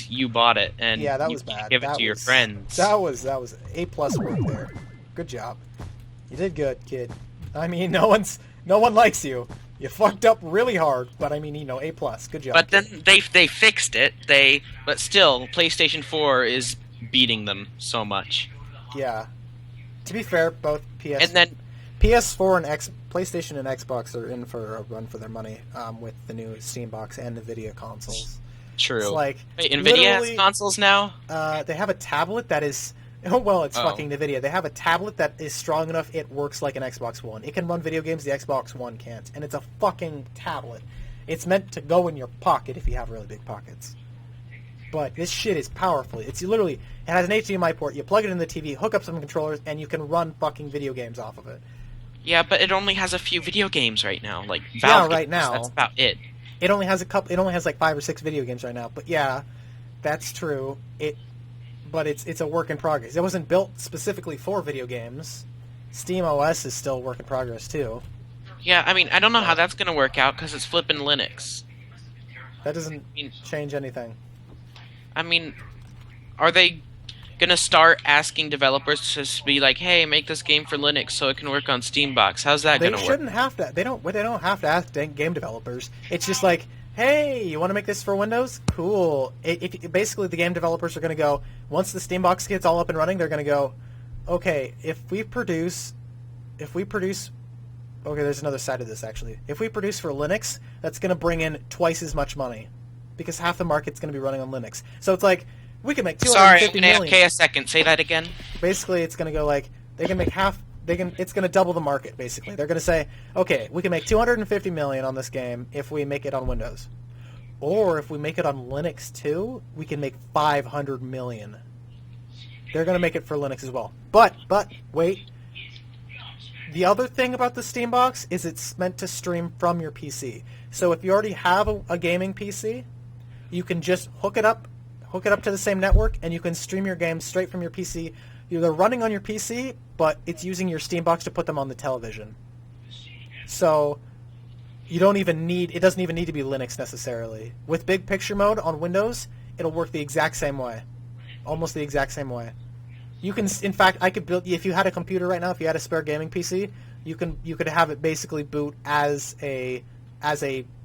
because you bought it and Yeah, that you was bad. give it That to your was friends. that was A+ work there. Good job. You did good, kid. I mean, no one likes you. You fucked up really hard, but I mean, A+. Good job. But kid. then they fixed it. But still, PlayStation 4 is beating them so much. Yeah. To be fair, both And then PS4 and PlayStation and Xbox are in for a run for their money with the new Steam box and Nvidia consoles. true. It's like Wait, Nvidia has consoles now? They have a tablet that is it's Oh. fucking Nvidia. They have a tablet that is strong enough it works like an Xbox One. It can run video games the Xbox One can't, and it's a fucking tablet. It's meant to go in your pocket if you have really big pockets. But this shit is powerful. It has an HDMI port. You plug it in the TV, hook up some controllers, and you can run fucking video games off of it. Yeah, but it only has a few video games right now. Like Valve right games, now. That's about it. It only has like 5 or 6 video games right now. But yeah, that's true. But it's a work in progress. It wasn't built specifically for video games. Steam OS is still a work in progress too. Yeah, I mean, I don't know how that's going to work out because it's flipping Linux. That doesn't change anything. I mean, are they going to start asking developers to just be like, hey, make this game for Linux so it can work on Steambox? How's that going to work? They shouldn't have to. They don't have to ask game developers. It's just like, hey, you want to make this for Windows? Cool. Basically, the game developers are going to go, once the Steambox gets all up and running, they're going to go, okay, if we produce, okay, there's another side of this, actually. If we produce for Linux, that's going to bring in twice as much money, because half the market's going to be running on Linux. So it's like, we can make $250 million. Okay, a second. Say that again. Basically, it's going to go like, they can make it's going to double the market, basically. They're going to say, okay, we can make $250 million on this game if we make it on Windows. Or if we make it on Linux too, we can make $500 million. They're going to make it for Linux as well. But, wait. The other thing about the Steam Box is it's meant to stream from your PC. So if you already have a gaming PC, you can just hook it up to the same network, and you can stream your games straight from your PC. They're running on your PC, but it's using your Steam Box to put them on the television. So it doesn't even need to be Linux necessarily. With Big Picture Mode on Windows, it'll work the exact same way. Almost the exact same way. You can, in fact, I could build, if you had a computer right now, if you had a spare gaming PC, you could have it basically boot as a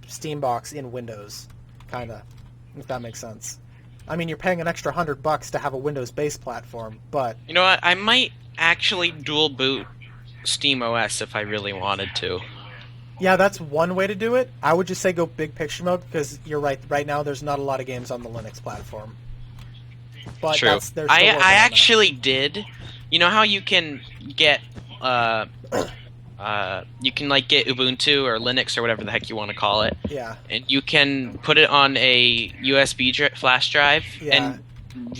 Steam Box in Windows, kinda, if that makes sense. I mean, you're paying an extra $100 to have a Windows-based platform, but... You know what? I might actually dual boot Steam OS if I really wanted to. Yeah, that's one way to do it. I would just say go Big Picture Mode, because you're right. Right now, there's not a lot of games on the Linux platform. But True. I actually did. You know how you can get get Ubuntu or Linux or whatever the heck you want to call it. Yeah. And you can put it on a USB flash drive and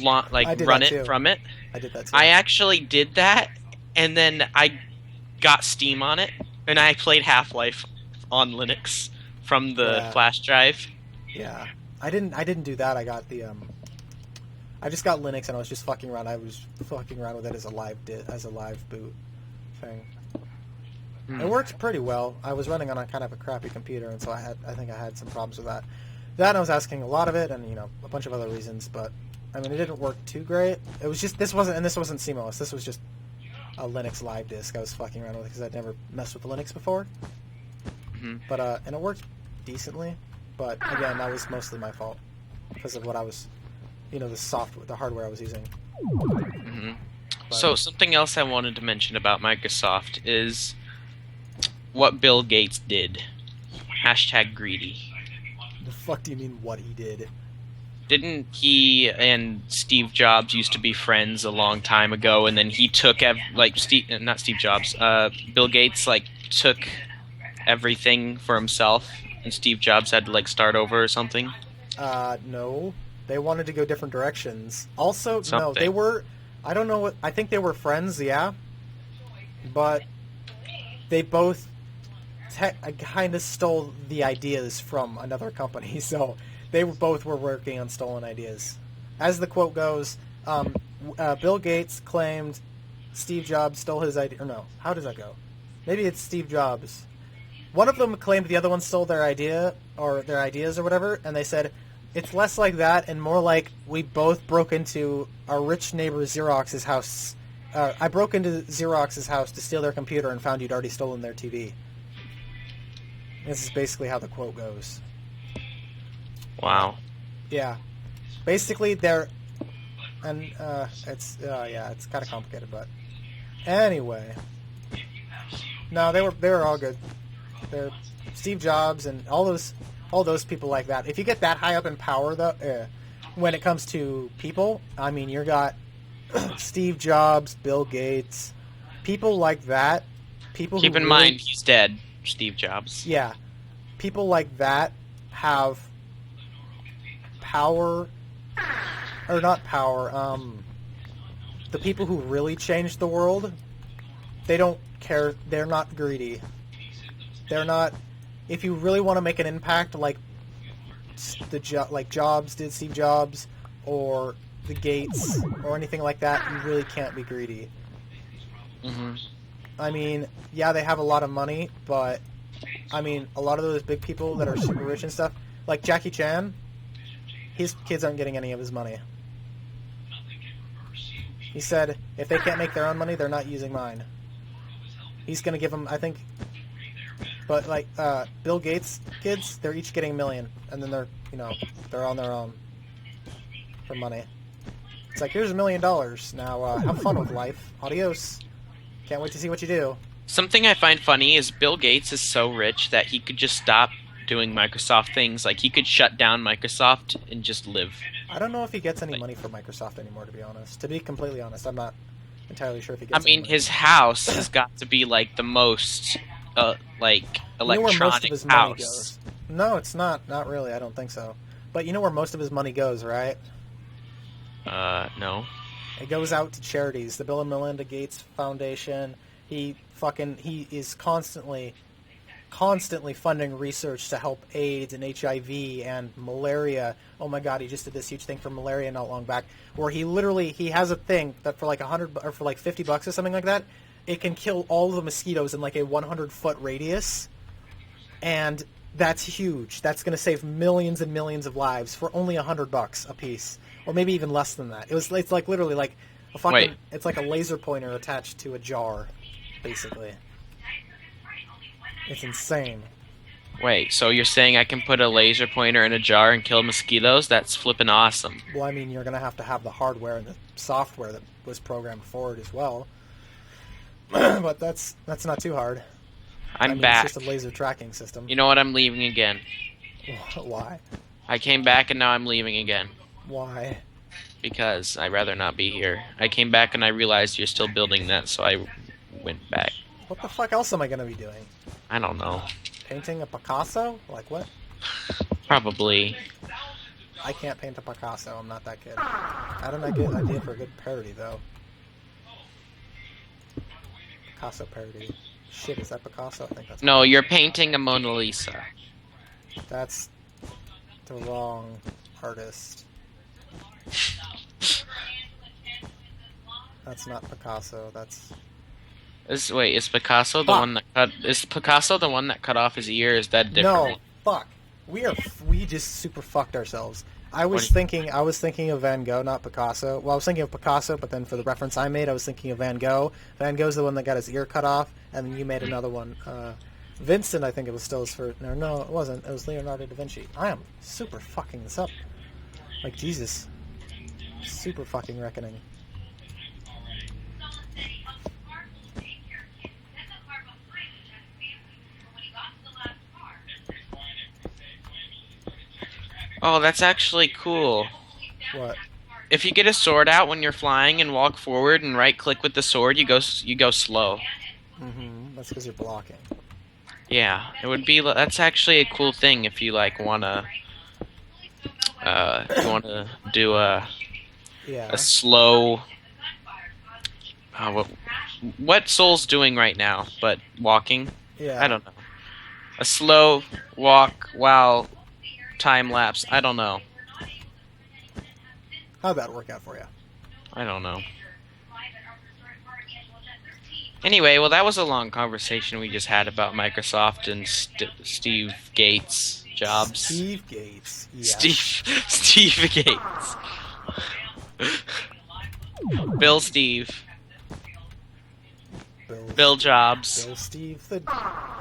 run it from it. I did that too. I actually did that, and then I got Steam on it, and I played Half-Life on Linux from the flash drive. Yeah. I didn't do that. I got the I just got Linux, and I was just fucking around. I was fucking around with it as a live boot thing. It worked pretty well. I was running on a kind of a crappy computer, and so I think I had some problems with that. That, and I was asking a lot of it, and a bunch of other reasons. But I mean, it didn't work too great. It was just this wasn't CMOS. This was just a Linux live disk. I was fucking around with it because I'd never messed with Linux before. Mm-hmm. But and it worked decently. But again, that was mostly my fault because of what I was, the hardware I was using. Mm-hmm. So something else I wanted to mention about Microsoft is what Bill Gates did. #greedy. The fuck do you mean what he did? Didn't he and Steve Jobs used to be friends a long time ago, and then he took Bill Gates took everything for himself, and Steve Jobs had to start over or something? No. They wanted to go different directions. Also, something. No, they were, I don't know I think they were friends, yeah. But they both kind of stole the ideas from another company, so they both were working on stolen ideas. As the quote goes, Bill Gates claimed Steve Jobs stole his idea. Or no, how does that go? Maybe it's Steve Jobs. One of them claimed the other one stole their idea, or their ideas or whatever, and they said, It's less like that and more like we both broke into our rich neighbor Xerox's house. I broke into Xerox's house to steal their computer and found you'd already stolen their TV. This is basically how the quote goes. Wow. Yeah. Basically, they're... And, it's kind of complicated, but... Anyway. No, they were all good. They're Steve Jobs and all those people like that. If you get that high up in power, though, when it comes to people, I mean, you got Steve Jobs, Bill Gates, people like that. People Keep who in really, mind, he's dead, Steve Jobs. yeah, people like that have power, or not power. The people who really change the world, they don't care. They're not greedy. They're not. If you really want to make an impact, like Jobs did, Steve Jobs, or the Gates, or anything like that, you really can't be greedy. Mm-hmm. I mean, yeah, they have a lot of money, but I mean, a lot of those big people that are super rich and stuff, like Jackie Chan, his kids aren't getting any of his money. He said, if they can't make their own money, they're not using mine. He's going to give them, I think, but like Bill Gates' kids, they're each getting $1 million, and then they're on their own for money. It's like, here's $1 million. Now have fun with life. Adios. Can't wait to see what you do. Something I find funny is Bill Gates is so rich that he could just stop doing Microsoft things. Like, he could shut down Microsoft and just live. I don't know if he gets any money from Microsoft anymore, to be honest. To be completely honest, I'm not entirely sure if he gets any money. His house has got to be, like, the most, electronic you know where most of his money house. goes? No, it's not. Not really. I don't think so. But you know where most of his money goes, right? No. It goes out to charities. The Bill and Melinda Gates Foundation. He is constantly funding research to help AIDS and HIV and malaria. Oh my God, he just did this huge thing for malaria not long back, where he has a thing that for like $100 or for like $50 or something like that, it can kill all the mosquitoes in like a 100-foot radius, and that's huge. That's going to save millions and millions of lives for only $100 a piece, or maybe even less than that. It's like literally like a fucking. Wait. It's like a laser pointer attached to a jar, basically. It's insane. Wait, so you're saying I can put a laser pointer in a jar and kill mosquitoes? That's flippin' awesome. Well, I mean, you're going to have the hardware and the software that was programmed for it as well. But that's not too hard. I'm back. It's just a laser tracking system. You know what? I'm leaving again. Why? I came back and now I'm leaving again. Why? Because I'd rather not be here. I came back and I realized you're still building that, so I went back. What the fuck else am I going to be doing? I don't know. Painting a Picasso? Like what? Probably. I can't paint a Picasso. I'm not that good. I don't know a good idea for a good parody, though. Picasso parody. Shit, is that Picasso? I think that's... No, you're painting a Mona Lisa. That's the wrong artist. That's not Picasso. That's... Is Picasso the one that cut? Is Picasso the one that cut off his ear? Is that different? No, fuck. We just super fucked ourselves. I was thinking of Van Gogh, not Picasso. Well, I was thinking of Picasso, but then for the reference I made, I was thinking of Van Gogh. Van Gogh's the one that got his ear cut off, and then you made another one. Vincent, I think it was still his first. No, it wasn't. It was Leonardo da Vinci. I am super fucking this up. Like, Jesus. Super fucking reckoning. Oh, that's actually cool. What? If you get a sword out when you're flying and walk forward and right-click with the sword, you go slow. Mm-hmm. That's because you're blocking. Yeah, it would be. That's actually a cool thing if you like wanna do a slow. What Soul's doing right now, but walking. Yeah. I don't know. A slow walk while time lapse. I don't know. How'd that work out for you? I don't know. Anyway, well, that was a long conversation we just had about Microsoft and Steve Gates. Jobs. Steve Gates. Yeah. Steve Gates. Bill Steve. Bill Jobs. Bill Steve, the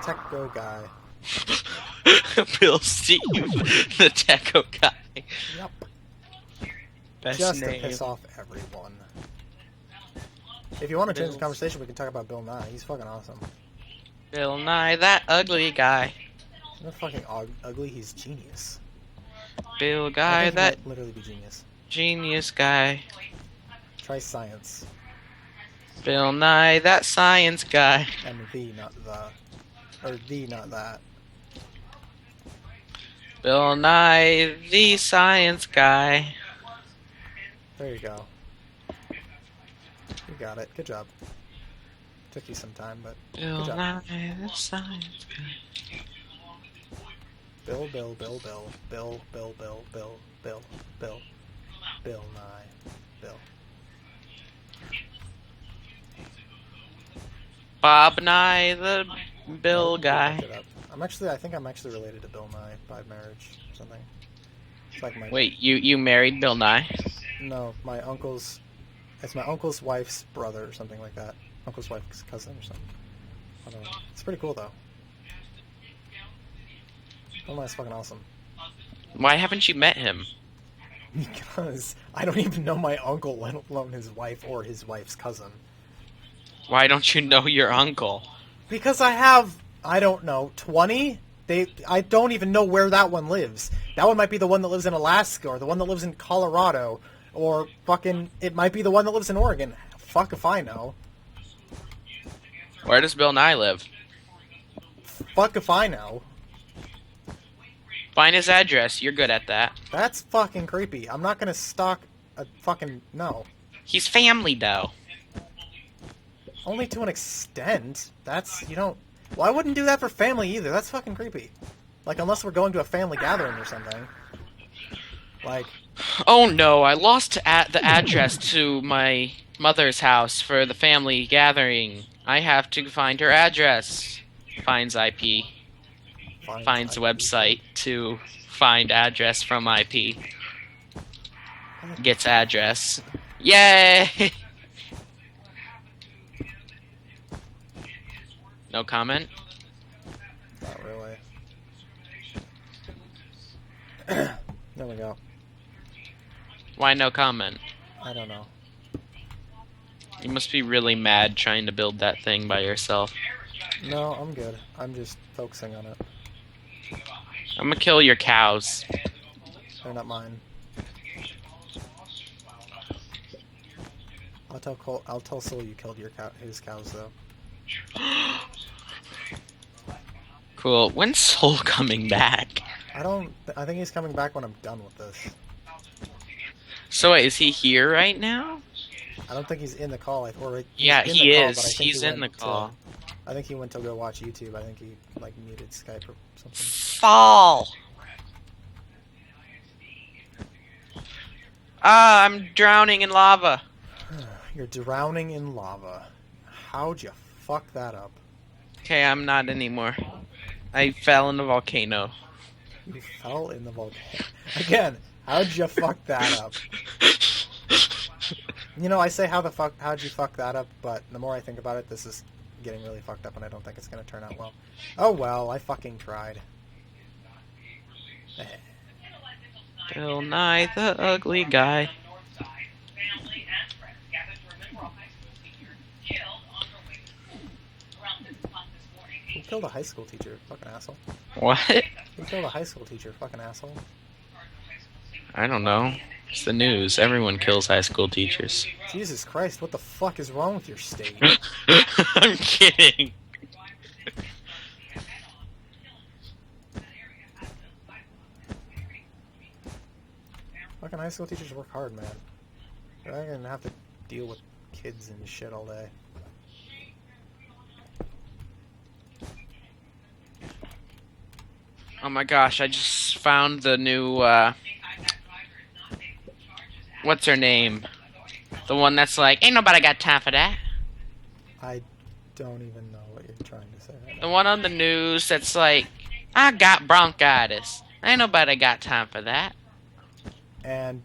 Tech-Go guy. Bill Steve, the Techo guy. Yep. Best Just name. to piss off everyone. If you want to change the conversation, we can talk about Bill Nye. He's fucking awesome. Bill Nye, that ugly guy. He's not fucking ugly, he's genius. Bill I Guy, think he that might literally be genius. genius guy. Try science. Bill Nye, that science guy. And the, not the. Or the, not that. Bill Nye, the science guy. There you go. You got it. Good job. Took you some time, but Bill good job. Nye, the science guy. Bill, Bill, Bill, Bill, Bill, Bill, Bill, Bill, Bill, Bill, Bill Nye, Bill. Bob Nye, the Bill guy. Look it up. I think I'm actually related to Bill Nye by marriage or something. It's like my. Wait, you married Bill Nye? No, my uncle's. It's my uncle's wife's brother or something like that. Uncle's wife's cousin or something. I don't know. It's pretty cool though. Bill Nye's fucking awesome. Why haven't you met him? Because I don't even know my uncle, let alone his wife or his wife's cousin. Why don't you know your uncle? Because I have, I don't know, 20? I don't even know where that one lives. That one might be the one that lives in Alaska, or the one that lives in Colorado, or fucking, it might be the one that lives in Oregon. Fuck if I know. Where does Bill Nye live? Fuck if I know. Find his address. You're good at that. That's fucking creepy. I'm not gonna stalk a fucking, no. He's family, though. Only to an extent. That's, you don't, well, I wouldn't do that for family either. That's fucking creepy. Like, unless we're going to a family gathering or something. Like, Oh no, I lost the address to my mother's house for the family gathering. I have to find her address. Finds IP. Finds IP. website to find address from IP. Gets address. Yay! No comment? Not really. There we go. Why no comment? I don't know. You must be really mad trying to build that thing by yourself. No, I'm good. I'm just focusing on it. I'm gonna kill your cows. They're not mine. I'll tell Soul you killed his cows though. Cool. When's Soul coming back? I think he's coming back when I'm done with this. So wait, is he here right now? I don't think he's in the call. Yeah, he's in he the call, is. but I think He's he in the went call. I think he went to go watch YouTube. I think he like muted Skype or something. Fall. Ah, I'm drowning in lava. You're drowning in lava. How'd you fuck that up? Okay, I'm not anymore. I fell in a volcano. You fell in the volcano. Again, how'd you fuck that up? You know, I say how'd you fuck that up, but the more I think about it, this is getting really fucked up and I don't think it's gonna turn out well. Oh well, I fucking tried. Bill Nye, the ugly guy. Who killed a high school teacher? Fucking asshole. What? Who killed a high school teacher? Fucking asshole. I don't know. It's the news. Everyone kills high school teachers. Jesus Christ, what the fuck is wrong with your state? I'm kidding. Fucking high school teachers work hard, man. They're not gonna have to deal with kids and shit all day. Oh my gosh, I just found the new, what's her name? The one that's like, ain't nobody got time for that. I don't even know what you're trying to say right The now. one on the news that's like, I got bronchitis. Ain't nobody got time for that. And